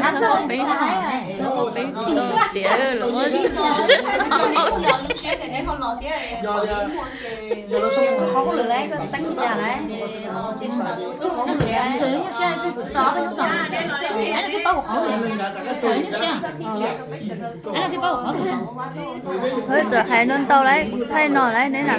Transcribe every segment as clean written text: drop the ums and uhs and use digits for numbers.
Hắn không biết không biết đồ tía luôn không có được đấy, có tánh nhà đấy. Không có được đấy. thôi giờ hay nên tao lấy thay nồi lấy đấy nè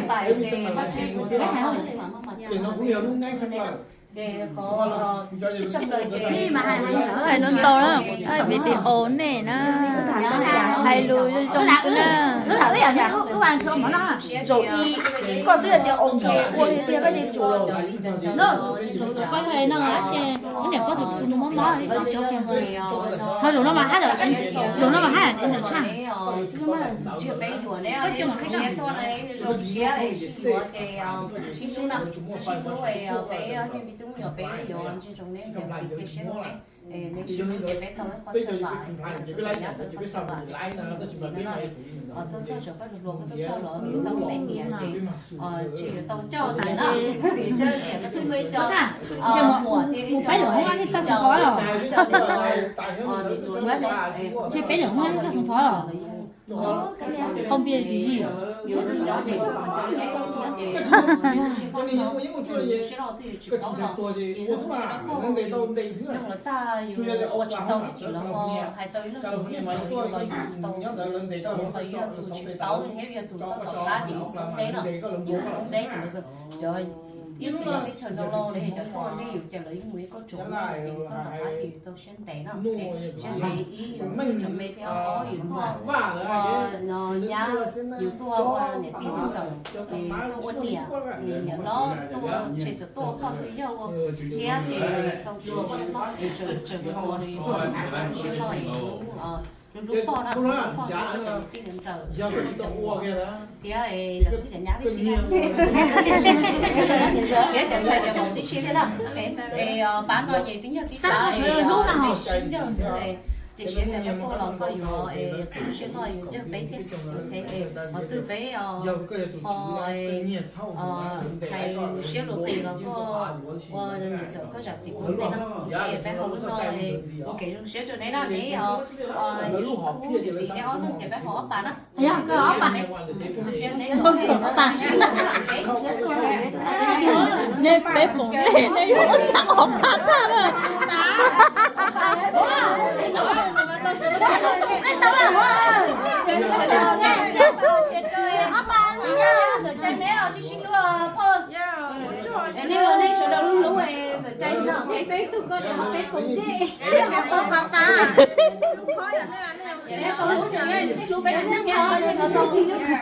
hay nên tao đó hay bị đi ổn nè nó hay lùi cho trong nữa Nó là cái gì nhỉ? Các bạn thường mà nó rồi y còn tiền thì ok, ôi tiền cái gì chủ rồi. nó có thể nó là xe cái này có thể nó món món thì nó sẽ kèm thôi rồi nó mà hát rồi anh rồi nó mà hát anh sẽ sang tôi cho cho các lực lượng tôi cho nó tao bên nhà thì chỉ tao cho này nó thì cho để cái thứ mấy cho một cái nữa không ăn thì sao không có rồi chứ cái nữa không ăn sao không có rồi không biết cái gì Yết chỉ cái chân đâu lo để cho con đi chờ lấy muối có chủ này thì có tập hóa thì tôi sẽ té nó cho cái ý chuẩn bị theo có yếu tố nó nhá yếu tố để tin tưởng rằng thì tôi ổn định nhà nó tôi chỉ tự tôi có thấy đâu thì tôi chỉ sẽ có để chờ họ thì họ sẽ nói lúc con đó lúc con tin tưởng rằng do cái chị tao kia đó thì là tôi sẽ nhá cái gì cái chẳng phải cho một tí xíu thế nào để bán nói gì tiếng nhật tí sao lúc nào xin cho thì sẽ là các cô là có yếu thì sẽ nói yếu cho bé thế họ tư bé họ hay sẽ lộ tiền là có nhận trợ có giá trị của đây nó thì bé họ lúc nói ok luôn sẽ cho nên là để ý cú điều gì để họ luôn để bé họ bán á thấy không cơ ốc bạn không thường ốc bạn nên bé bụng này đây nó chẳng ốc bạn ta rồi nếu mà đây số đầu lúc lúc này giờ trái nào cái bé tụi con để học bé cùng chứ em có học ta lúc khó là thế này lúc lúc này lúc bé nó chơi nó xin